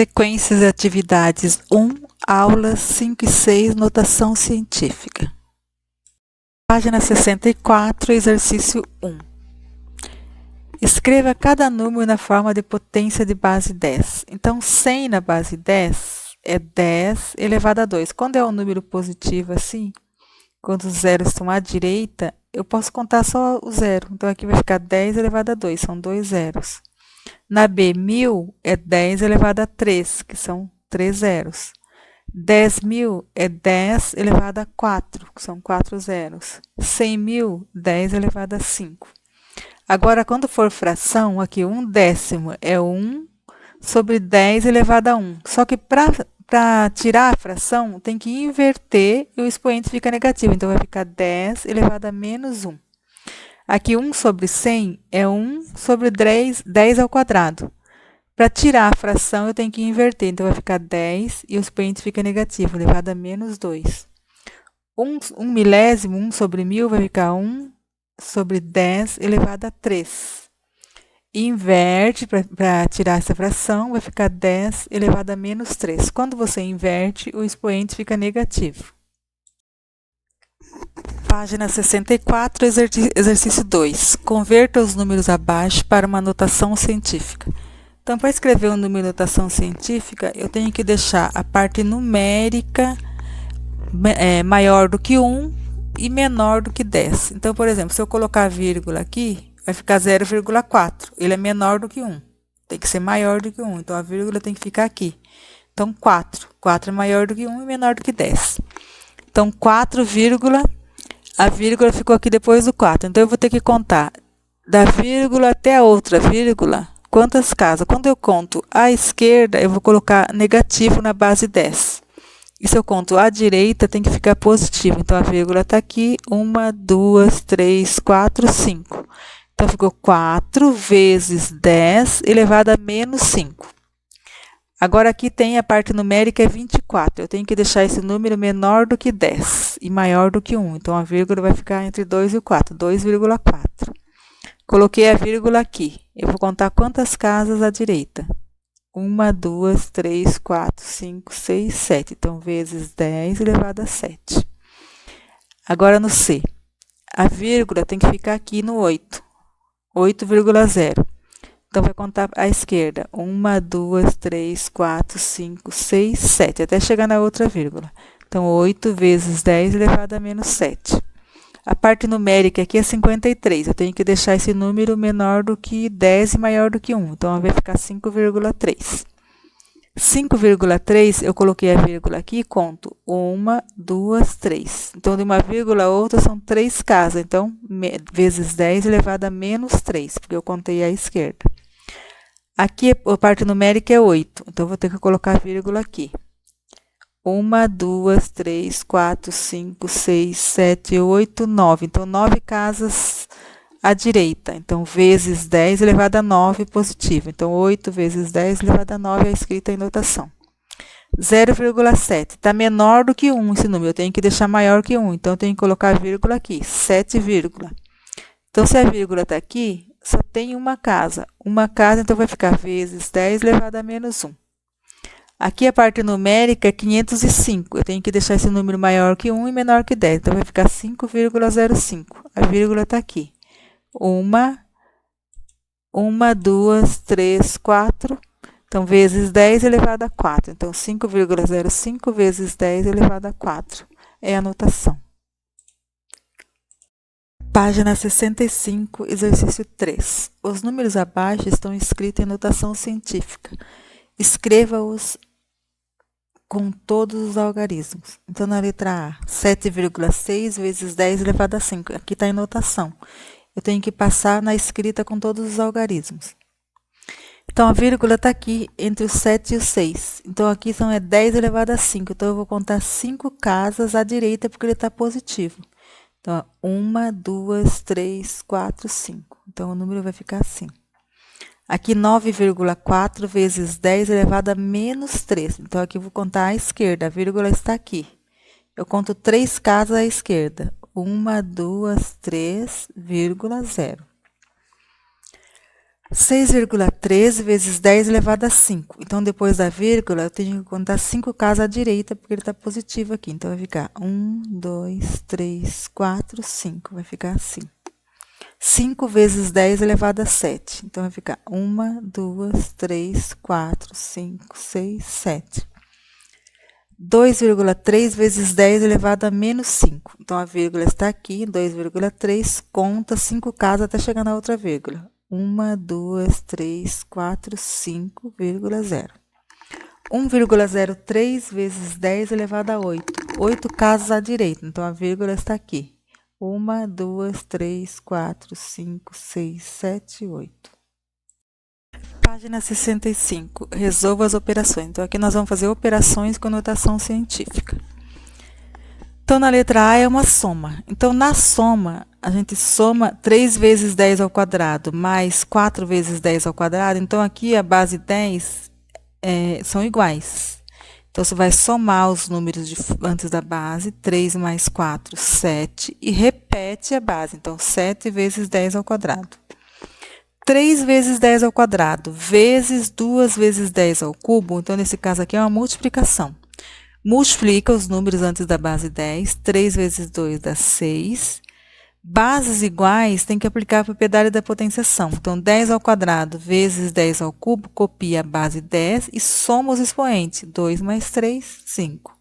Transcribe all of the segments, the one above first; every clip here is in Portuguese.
Sequências de atividades 1, aulas 5 e 6, notação científica. Página 64, exercício 1. Escreva cada número na forma de potência de base 10. Então, 100 na base 10 é 10 elevado a 2. Quando é um número positivo assim, quando os zeros estão à direita, eu posso contar só o zero. Então, aqui vai ficar 10 elevado a 2, são 2 zeros. Na B, 1000 é 10 elevado a 3, que são 3 zeros. 10.000 é 10 elevado a 4, que são 4 zeros. 100.000, 10 elevado a 5. Agora, quando for fração, aqui 1/10 é 1 sobre 10 elevado a 1. Só que para tirar a fração, tem que inverter e o expoente fica negativo. Então, vai ficar 10 elevado a menos 1. Aqui, 1 sobre 100 é 1 sobre 10 ao quadrado. Para tirar a fração, eu tenho que inverter. Então, vai ficar 10 e o expoente fica negativo, elevado a menos 2. 1 milésimo, 1 sobre 1000, vai ficar 1 sobre 10 elevado a 3. Inverte para tirar essa fração, vai ficar 10 elevado a menos 3. Quando você inverte, o expoente fica negativo. Página 64, exercício 2. Converta os números abaixo para uma notação científica. Então, para escrever um número em notação científica, eu tenho que deixar a parte numérica maior do que 1 e menor do que 10. Então, por exemplo, se eu colocar vírgula aqui, vai ficar 0,4. Ele é menor do que 1. Tem que ser maior do que 1. Então, a vírgula tem que ficar aqui. Então, 4. 4 é maior do que 1 e menor do que 10. Então, 4, a vírgula ficou aqui depois do 4. Então, eu vou ter que contar da vírgula até a outra vírgula, quantas casas. Quando eu conto à esquerda, eu vou colocar negativo na base 10. E se eu conto à direita, tem que ficar positivo. Então, a vírgula está aqui. 1, 2, 3, 4, 5. Então, ficou 4 vezes 10 elevado a menos 5. Agora, aqui tem a parte numérica, é 24. Eu tenho que deixar esse número menor do que 10 e maior do que 1. Então, a vírgula vai ficar entre 2 e o 4, 2,4. Coloquei a vírgula aqui. Eu vou contar quantas casas à direita. 1, 2, 3, 4, 5, 6, 7. Então, vezes 10 elevado a 7. Agora, no C. A vírgula tem que ficar aqui no 8. 8,0. Então, vai contar à esquerda. 1, 2, 3, 4, 5, 6, 7. Até chegar na outra vírgula. Então, 8 vezes 10 elevado a menos 7. A parte numérica aqui é 53. Eu tenho que deixar esse número menor do que 10 e maior do que 1. Então, vai ficar 5,3. 5,3, eu coloquei a vírgula aqui e conto. 1, 2, 3. Então, de uma vírgula a outra são 3 casas. Então, vezes 10 elevado a menos 3, porque eu contei à esquerda. Aqui, a parte numérica é 8. Então, eu vou ter que colocar a vírgula aqui. 1, 2, 3, 4, 5, 6, 7, 8, 9. Então, 9 casas à direita. Então, vezes 10 elevado a 9 positivo. Então, 8 vezes 10 elevado a 9 é escrita em notação. 0,7. Está menor do que 1 esse número. Eu tenho que deixar maior que 1. Então, eu tenho que colocar a vírgula aqui. 7, vírgula. Então, se a vírgula está aqui, só tem uma casa. Uma casa, então, vai ficar vezes 10 elevado a menos 1. Aqui a parte numérica é 505. Eu tenho que deixar esse número maior que 1 e menor que 10. Então, vai ficar 5,05. A vírgula está aqui. 1, 2, 3, 4. Então, vezes 10 elevado a 4. Então, 5,05 vezes 10 elevado a 4 é a notação. Página 65, exercício 3. Os números abaixo estão escritos em notação científica. Escreva-os com todos os algarismos. Então, na letra A, 7,6 vezes 10 elevado a 5. Aqui está em notação. Eu tenho que passar na escrita com todos os algarismos. Então, a vírgula está aqui entre o 7 e o 6. Então, aqui são 10 elevado a 5. Então, eu vou contar 5 casas à direita, porque ele está positivo. Então, 1, 2, 3, 4, 5. Então, o número vai ficar assim. Aqui, 9,4 vezes 10 elevado a menos 3. Então, aqui eu vou contar à esquerda. A vírgula está aqui. Eu conto 3 casas à esquerda. 1, 2, 3, 0. 6,13 vezes 10 elevado a 5. Então, depois da vírgula, eu tenho que contar 5 casas à direita, porque ele está positivo aqui. Então, vai ficar 1, 2, 3, 4, 5. Vai ficar assim. 5 vezes 10 elevado a 7. Então, vai ficar 1, 2, 3, 4, 5, 6, 7. 2,3 vezes 10 elevado a menos 5. Então, a vírgula está aqui, 2,3, conta 5 casas até chegar na outra vírgula. 1, 2, 3, 4, 5,0. 1,03 vezes 10 elevado a 8. 8 casas à direita, então a vírgula está aqui. 1, 2, 3, 4, 5, 6, 7, 8. Página 65. Resolva as operações. Então, aqui nós vamos fazer operações com notação científica. Então, na letra A é uma soma. Então, na soma, a gente soma 3 vezes 10 ao quadrado mais 4 vezes 10 ao quadrado. Então, aqui a base 10 são iguais. Então, você vai somar os números antes da base, 3 mais 4, 7, e repete a base. Então, 7 vezes 10 ao quadrado. 3 vezes 10 ao quadrado, vezes 2 vezes 10 ao cubo. Então, nesse caso aqui é uma multiplicação. Multiplica os números antes da base 10. 3 vezes 2 dá 6. Bases iguais tem que aplicar a propriedade da potenciação. Então, 10 ao quadrado vezes 10 ao cubo, copia a base 10 e soma os expoentes. 2 mais 3, 5.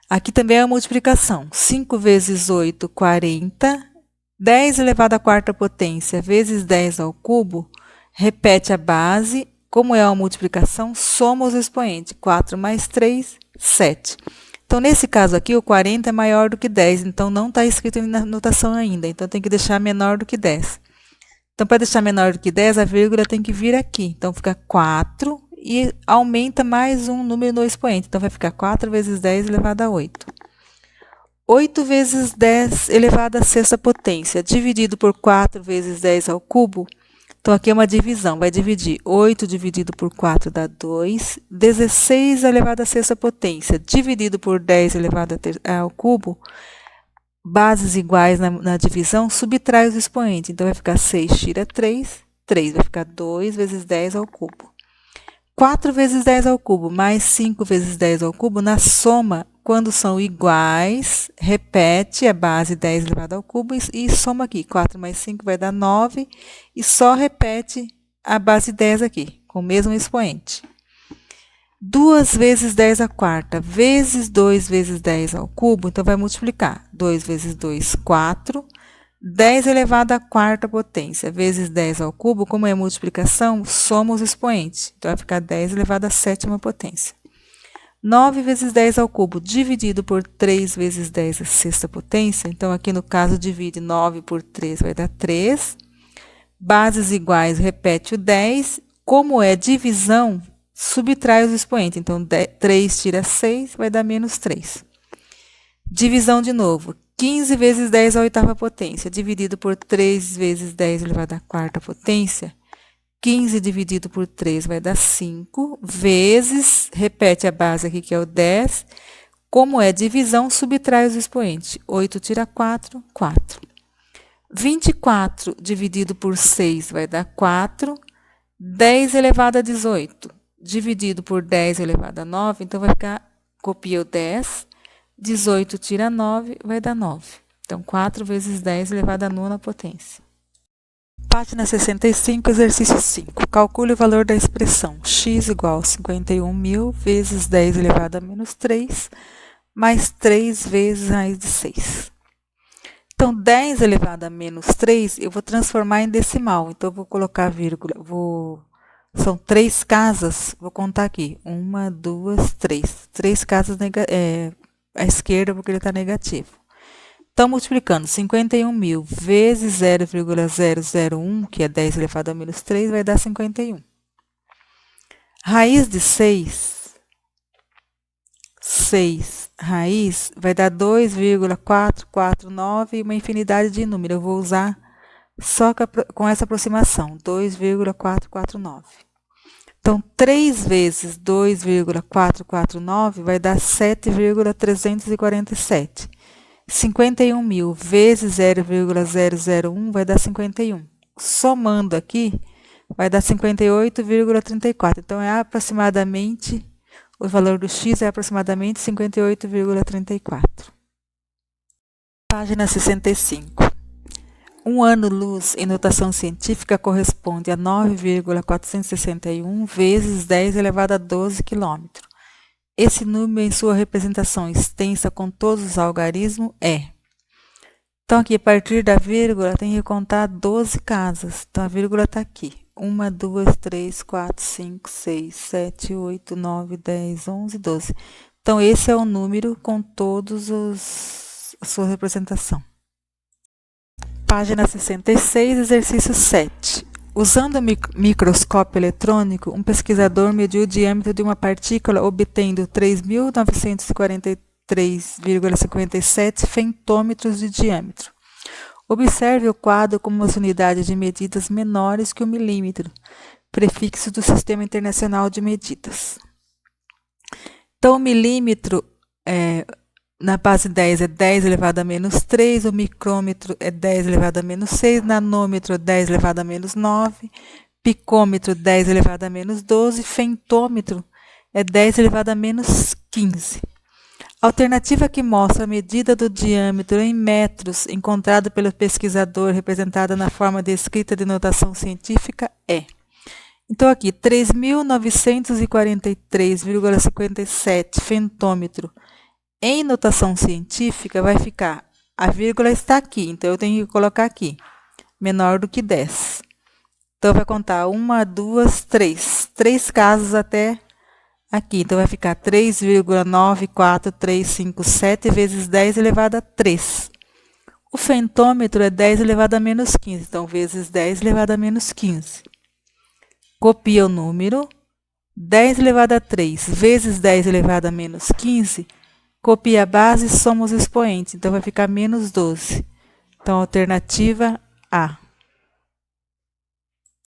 Aqui também é a multiplicação. 5 vezes 8, 40. 10 elevado à quarta potência vezes 10 ao cubo, repete a base. Como é uma multiplicação, soma os expoentes. 4 mais 3, 7. Então, nesse caso aqui, o 40 é maior do que 10. Então, não está escrito na notação ainda. Então, tem que deixar menor do que 10. Então, para deixar menor do que 10, a vírgula tem que vir aqui. Então, fica 4 e aumenta mais um número no expoente. Então, vai ficar 4 vezes 10 elevado a 8. 8 vezes 10 elevado à sexta potência, dividido por 4 vezes 10 ao cubo. Então, aqui é uma divisão. Vai dividir 8 dividido por 4 dá 2. 16 elevado à sexta potência, dividido por 10 elevado ao cubo. Bases iguais na divisão, subtrai os expoentes. Então, vai ficar 6 tira 3. 3 vai ficar 2 vezes 10 ao cubo. 4 vezes 10 ao cubo mais 5 vezes 10 ao cubo, na soma, quando são iguais, repete a base 10 elevado ao cubo e soma aqui. 4 mais 5 vai dar 9 e só repete a base 10 aqui, com o mesmo expoente. 2 vezes 10 à quarta vezes 2 vezes 10 ao cubo, então vai multiplicar. 2 vezes 2, 4. 10 elevado à quarta potência vezes 10 ao cubo, como é multiplicação, soma os expoentes. Então, vai ficar 10 elevado à sétima potência. 9 vezes 10 ao cubo, dividido por 3 vezes 10 à sexta potência. Então, aqui no caso, divide 9 por 3, vai dar 3. Bases iguais, repete o 10. Como é divisão, subtrai os expoentes. Então, 3 tira 6, vai dar menos 3. Divisão de novo. 15 vezes 10 à oitava potência, dividido por 3 vezes 10 elevado à quarta potência. 15 dividido por 3 vai dar 5, vezes, repete a base aqui que é o 10. Como é divisão, subtrai os expoentes. 8 tira 4, 4. 24 dividido por 6 vai dar 4. 10 elevado a 18, dividido por 10 elevado a 9, então vai ficar, copia o 10. 18 tira 9, vai dar 9. Então, 4 vezes 10 elevado à nona potência. Página 65, exercício 5. Calcule o valor da expressão x igual a 51.000 vezes 10 elevado a menos 3, mais 3 vezes raiz de 6. Então, 10 elevado a menos 3, eu vou transformar em decimal. Então, eu vou colocar vírgula. São 3 casas, vou contar aqui. 1, 2, 3. 3 casas à esquerda, porque ele está negativo. Então, multiplicando 51.000 vezes 0,001, que é 10 elevado a menos 3, vai dar 51. Raiz de 6 raiz, vai dar 2,449 e uma infinidade de números. Eu vou usar só com essa aproximação, 2,449. Então, 3 vezes 2,449 vai dar 7,347. 51.000 vezes 0,001 vai dar 51. Somando aqui, vai dar 58,34. Então, é aproximadamente, o valor do x é aproximadamente 58,34. Página 65. Um ano-luz em notação científica corresponde a 9,461 vezes 10 elevado a 12 km. Esse número, em sua representação extensa com todos os algarismos, é. Então, aqui, a partir da vírgula, tem que contar 12 casas. Então, a vírgula está aqui. 1, 2, 3, 4, 5, 6, 7, 8, 9, 10, 11, 12. Então, esse é o número com todos a sua representação. Página 66, exercício 7. Usando o microscópio eletrônico, um pesquisador mediu o diâmetro de uma partícula obtendo 3.943,57 femtômetros de diâmetro. Observe o quadro com as unidades de medidas menores que o milímetro, prefixo do Sistema Internacional de Medidas. Então, o milímetro na base 10 é 10 elevado a menos 3, o micrômetro é 10 elevado a menos 6, nanômetro é 10 elevado a menos 9, picômetro 10 elevado a menos 12, femtômetro é 10 elevado a menos 15. A alternativa que mostra a medida do diâmetro em metros encontrada pelo pesquisador, representada na forma descrita de notação científica, é. Então, aqui, 3.943,57 femtômetro. Em notação científica, vai ficar, a vírgula está aqui, então eu tenho que colocar aqui, menor do que 10. Então, vai contar 1, 2, 3. 3 casas até aqui. Então, vai ficar 3,94357 vezes 10 elevado a 3. O femtômetro é 10 elevado a menos 15, então, vezes 10 elevado a menos 15. Copia o número, 10 elevado a 3 vezes 10 elevado a menos 15, copia a base e soma os expoentes, então vai ficar menos 12. Então, alternativa A.